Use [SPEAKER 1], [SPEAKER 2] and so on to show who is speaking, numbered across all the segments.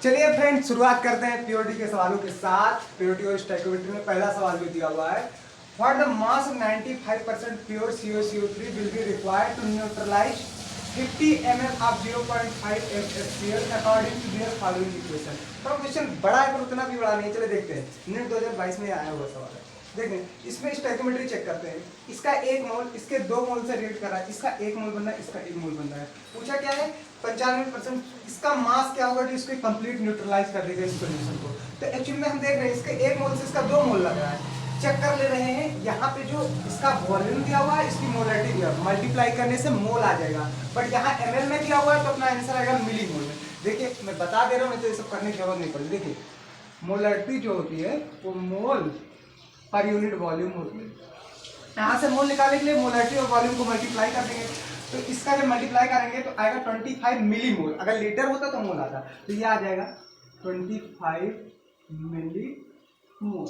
[SPEAKER 1] चलिए फ्रेंड, शुरुआत करते हैं प्योरिटी के सवालों के साथ। प्योरिटी और स्टोइकोमेट्री में पहला सवाल जो दिया हुआ है, what the mass of 95% pure CuSO3 will be required to neutralise 50 ml of 0.5 HCl according to their following equation. तो क्वेश्चन बड़ा है पर उतना भी बड़ा नहीं, चले देखते हैं। नेट 2022 में आया हुआ सवाल है। देखें, इसमें स्टोइकोमेट्री चेक करते हैं। इसका 1 मोल इसके 2 मोल से रिएक्ट कर रहा है, इसका 1 मोल बन रहा है, इसका 1 मोल बन रहा है। पूछा क्या है, 95% इसका मास क्या होगा जो इसको कंप्लीट न्यूट्रलाइज कर देगा इस सॉल्यूशन को। तो एक्चुअली में हम देख रहे हैं इसके 1 मोल से इसका 2 मोल लग रहा है। चेक कर ले रहे हैं, यहाँ पे जो इसका वॉल्यूम दिया हुआ है, इसकी मोलरिटी दिया हुआ है, मल्टीप्लाई करने से मोल आ जाएगा। बट यहाँ ml में दिया हुआ है तो अपना आंसर आएगा मिली मोल में। देखिए मैं बता दे रहा हूँ, नहीं तो ये सब करने की जरूरत नहीं पड़ी। देखिए मोलरिटी जो होती है वो मोल पर यूनिट वॉल्यूम होती है। यहाँ से मोल निकालने के लिए मोलरिटी और वॉल्यूम को मल्टीप्लाई कर देंगे, तो इसका जब मल्टीप्लाई करेंगे तो आएगा 25 मिली मोल। अगर लीटर होता तो मोल आता, तो ये आ जाएगा 25 मिली मोल।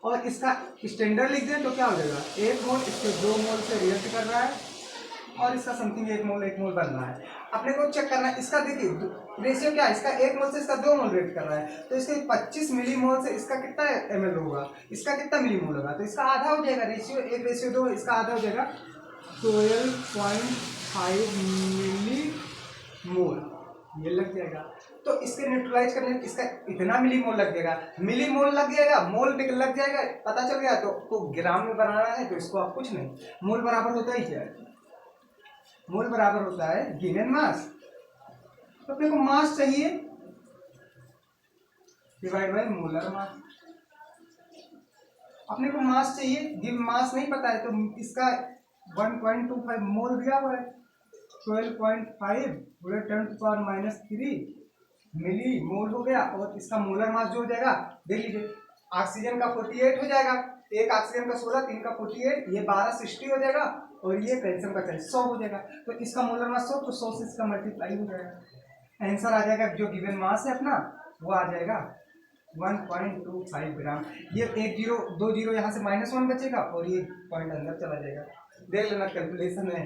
[SPEAKER 1] और इसका स्टैंडर्ड लिख दें तो क्या हो जाएगा, 1 मोल इसके 2 मोल से रिएक्ट कर रहा है और इसका समथिंग 1 मोल बन रहा है। अपने को चेक करना है इसका। देखिए रेशियो क्या है, इसका 1 मोल से इसका 2 मोल रिएक्ट कर रहा है, तो इसके 25 मिली मोल से इसका कितना ml होगा, इसका कितना मिली मोल होगा, तो इसका आधा हो जाएगा। रेशियो 1:2, इसका आधा हो जाएगा 12.5 मिली मोल, ये लग जाएगा। तो इसके न्यूट्रलाइज करने इसका इतना मिली मोल लग जाएगा, मिली मोल लग जाएगा, मोल लग जाएगा, पता चल गया। तो ग्राम में बनाना है तो इसको आप कुछ नहीं, मोल बराबर होता ही क्या है, मोल बराबर होता है गिवन मास। तो अपने को मास चाहिए डिवाइड बाय मोलर मास। अपने को मास चाहिए, गिव मास नहीं पता है तो इसका 1.25 मोल दिया हुआ है, 12.5 × 10⁻³ मिली मोल हो गया। और इसका मोलर मास जो हो जाएगा देख लीजिए, ऑक्सीजन का 48 हो जाएगा, एक ऑक्सीजन का 16, 3 का 48, ये 12 60 हो जाएगा, और ये कैल्शियम का 100 हो जाएगा। तो इसका मोलर मास 100, तो 100 से इसका मल्टीप्लाई हो जाएगा। आंसर आ जाएगा जो गिवन मास है अपना, वो आ जाएगा 1.25 ग्राम। ये 1 0 2 0 यहाँ से -1 बचेगा और ये पॉइंट अंदर चला जाएगा। देख लेना कैलकुलेशन है।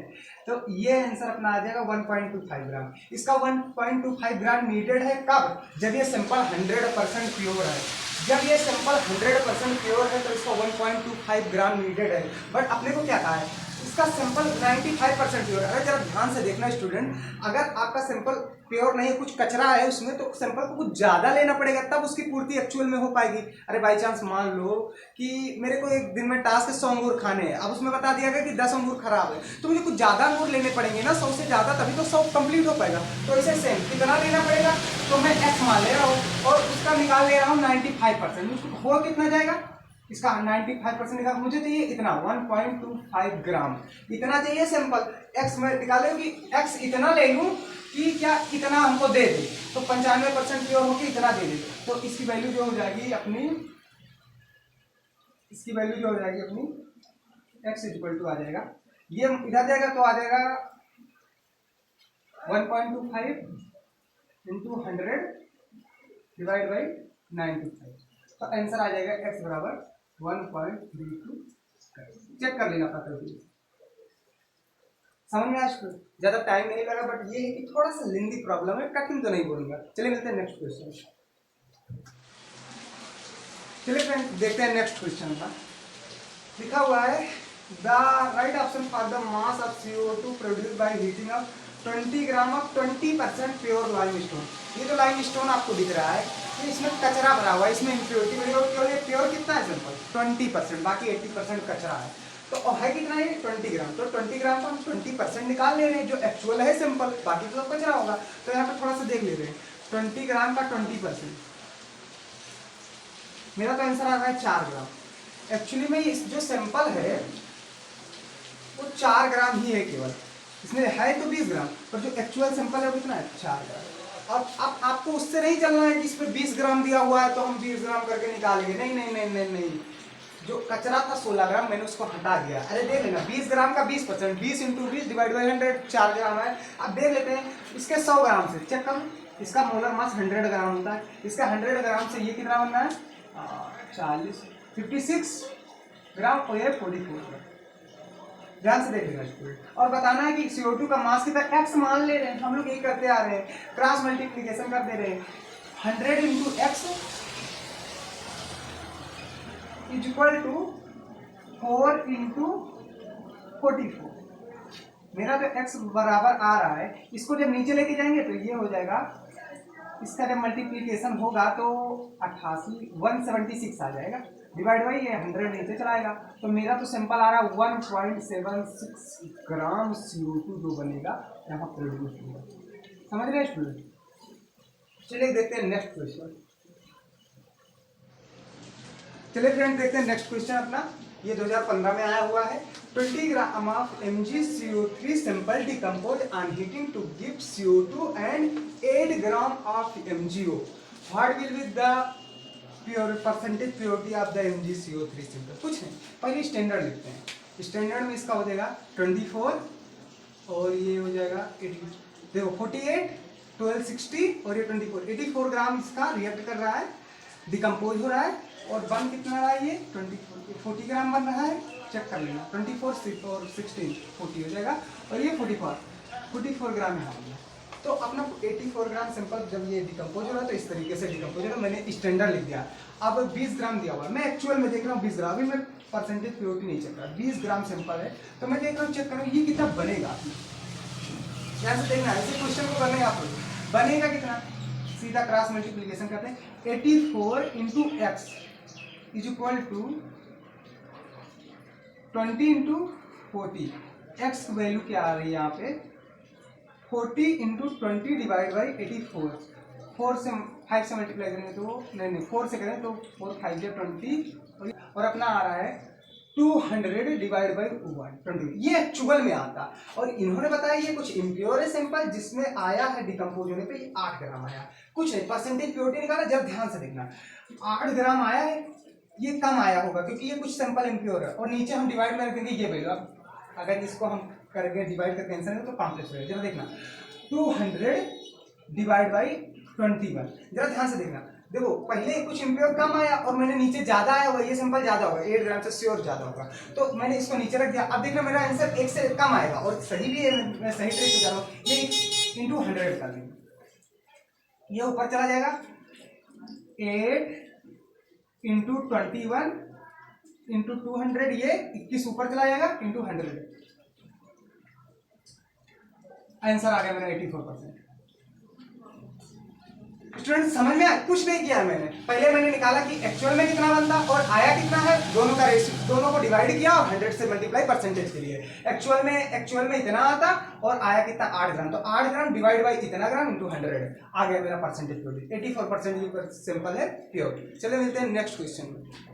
[SPEAKER 1] तो ये आंसर अपना आ जाएगा 1.25 ग्राम। इसका 1.25 ग्राम नीडेड है कब, जब ये सैंपल 100% प्योर है। जब ये सैंपल 100% प्योर है तो इसका 1.25 ग्राम नीडेड है। बट अपने को क्या कहा है, इसका सैंपल 95% प्योर है। अगर जरा ध्यान से देखना स्टूडेंट, अगर आपका सैंपल प्योर नहीं है, कुछ कचरा है उसमें, तो सैंपल को कुछ ज़्यादा लेना पड़ेगा तब उसकी पूर्ति एक्चुअल में हो पाएगी। अरे बाई चांस मान लो कि मेरे को एक दिन में टास्क 100 अंगूर खाने हैं, अब उसमें बता दिया गया कि 10 अंगूर खराब है, तो मुझे कुछ ज़्यादा अंगूर लेने पड़ेंगे ना, 100 से ज़्यादा, तभी तो 100 कंप्लीट हो पाएगा। तो इसे सेम कितना लेना पड़ेगा, तो मैं x मान ले रहा हूँ और उसका निकाल ले रहा हूँ 95%। उसको हो कितना जाएगा, इसका 95% निकाल, मुझे चाहिए इतना 1.25 ग्राम, इतना चाहिए सैंपल। x में निकाले कि x इतना ले लूँ कि क्या इतना हमको दे दे, तो 95% प्योर होकर इतना दे दे, तो इसकी वैल्यू जो हो जाएगी अपनी, इसकी वैल्यू जो हो जाएगी अपनी x = आ जाएगा, ये इधर जाएगा तो आ जाएगा 1.25 × 100 डिवाइड बाई 95। तो आंसर आ जाएगा x बराबर 1.32। चेक कर लेना पता है, समझ में आज ज्यादा टाइम नहीं लगा, बट ये है कि थोड़ा सा लेंदी प्रॉब्लम है, कठिन तो नहीं बोलूंगा। चलिए मिलते हैं नेक्स्ट क्वेश्चन। चलिए फ्रेंड देखते हैं नेक्स्ट क्वेश्चन का। लिखा हुआ है the right option for the mass of CO2 produce by heating of 20 gram of 20% pure limestone. ये जो लाइमस्टोन आपको दिख रहा है, ये इसमें कचरा भरा हुआ है, इसमें इम्प्योरिटी केवल प्योर कितना है सिंपल 20%, बाकी 80% कचरा है। तो है कितना है 20 ग्राम, तो 20 ग्राम का हम 20% निकाल ले रहे हैं जो एक्चुअल है सिंपल, बाकी तो सब कचरा होगा। तो यहाँ पे थोड़ा सा देख ले रहे हैं, 20 ग्राम का 20%, मेरा तो आंसर आ रहा है 4 ग्राम। एक्चुअली में इस जो सैंपल है वो 4 ग्राम ही है केवल, इसमें है तो 20 ग्राम, पर जो एक्चुअल सैंपल है वो कितना है 4 ग्राम। और अब आपको उससे नहीं चलना है कि इसमें 20 ग्राम दिया हुआ है तो हम 20 ग्राम करके निकालेंगे, नहीं नहीं नहीं नहीं नहीं, जो कचरा था 16 ग्राम मैंने उसको हटा दिया। अरे देख लेना 20 ग्राम का 20%, 20 × 20 डिवाइड बाई 100, 4 ग्राम है। अब देख लेते हैं इसके 100 ग्राम से, चेक करो, इसका मोलर मास 100 ग्राम होता है, इसका 100 ग्राम से ये कितना बनना है 40, 56 ग्राम और ये 44 ग्राम। ध्यान से देखिएगा स्टूडेंट। और बताना है कि CO2 का मास कितना x मान ले रहे हैं, हम लोग यही करते आ रहे हैं, क्रॉस मल्टीप्लीकेशन कर दे रहे हैं। 100 into x is equal to 4 into 44। मेरा जो x बराबर आ रहा है, इसको जब नीचे लेके जाएंगे तो ये हो जाएगा, इसका जब मल्टीप्लीकेशन होगा तो 176 आ जाएगा, डिवाइड बाई ये 100 नीचे चलाएगा, तो मेरा तो सिंपल आ रहा है 1.76 ग्राम CO2 जो बनेगा यहाँ प्रोड्यूस होगा। समझ रहे स्टूडेंट? चलिए देखते हैं नेक्स्ट क्वेश्चन। चलिए फ्रेंड देखते हैं नेक्स्ट क्वेश्चन अपना, ये 2015 में आया हुआ है। 20 gram of MgCO3 sample decompose on heating to give CO2 and 8 gram of MgO। What will be the percentage purity of the MgCO3 sample? कुछ नहीं, पहले स्टैंडर्ड लिखते हैं। स्टैंडर्ड में इसका हो जाएगा 24 और ये हो जाएगा 80, देखो 48, 12, 60 और ये 24, 84 ग्राम इसका रिएक्ट कर रहा है, डिकम्पोज हो रहा है, और बन कितना रहा है ये 40 ग्राम बन रहा है, चेक कर लेना। 24 और 16 40 हो जाएगा, और ये 44 ग्राम यहाँ हो गया। तो अपना 84 ग्राम सिंपल जब ये डिकम्पोज हो रहा है तो इस तरीके से डिकम्पोज हो रहा है, मैंने स्टैंडर्ड लिख दिया। अब 20 ग्राम दिया हुआ है, मैं एक्चुअल में देख रहा हूँ 20 ग्राम, अभी मैं परसेंटेज प्योरिटी नहीं चेक रहा, 20 ग्राम सिंपल है, तो मैं देख रहा हूँ, चेक कर रहा हूँ ये कितना बनेगा। यहाँ से देखना है, इसी क्वेश्चन को करने आप बनेगा कितना, सीधा क्रॉस मल्टीप्लीकेशन करते हैं। 84 into x is equal to 20 into 40। X की वैल्यू क्या आ रही है यहाँ पे 40 इंटू 20 डिवाइड बाई 84। 4 से 5 से मल्टीप्लाई करेंगे तो नहीं 4 से करें तो 4 5 20, और अपना आ रहा है 200 डिवाइड बाई 120। ये एक्चुअल में आता, और इन्होंने बताया ये कुछ इम्प्योर है सैंपल, जिसमें आया है डिकम्पोज होने पे ये 8 ग्राम आया, कुछ नहीं परसेंटेज प्योरिटी निकाला। जब ध्यान से देखना 8 ग्राम आया है, ये कम आया होगा क्योंकि ये कुछ सैंपल इम्प्योर है, और नीचे हम डिवाइड में रखेंगे ये वैल्यू। अगर इसको हम करके डिवाइड करके आंसर है तो कॉम्प्लेक्स रहेगा। जरा देखना 200 डिवाइड बाई 21, जरा ध्यान से देखना, देखो पहले कुछ इम्प्योर कम आया और मैंने नीचे ज्यादा आया होगा, ये सिंपल ज्यादा होगा, 8 ग्राम से श्योर ज्यादा होगा, तो मैंने इसको नीचे रख दिया। अब देखना मेरा आंसर 1 से कम आएगा, और सही भी है, मैं सही ट्रिक से जा रहा हूँ, ये इंटू 100 कर देंगे, ये ऊपर चला जाएगा 8 इंटू 21 इंटू 200, ये 21 ऊपर चला जाएगा इंटू 100, आंसर आ गया मेरा 84%। स्टूडेंट समझ में कुछ नहीं किया मैंने, पहले मैंने निकाला कि एक्चुअल में कितना बनता और आया कितना है, दोनों का रेशियो, दोनों को डिवाइड किया और 100 से मल्टीप्लाई परसेंटेज के लिए। एक्चुअल में इतना आता और आया कितना 8 ग्राम, तो 8 ग्राम डिवाइड बाई इतना ग्राम इंटू 100 आ गया मेरा परसेंटेज प्योरिटी। 84% सिंपल है प्योरिटी। चलिए मिलते हैं नेक्स्ट क्वेश्चन में।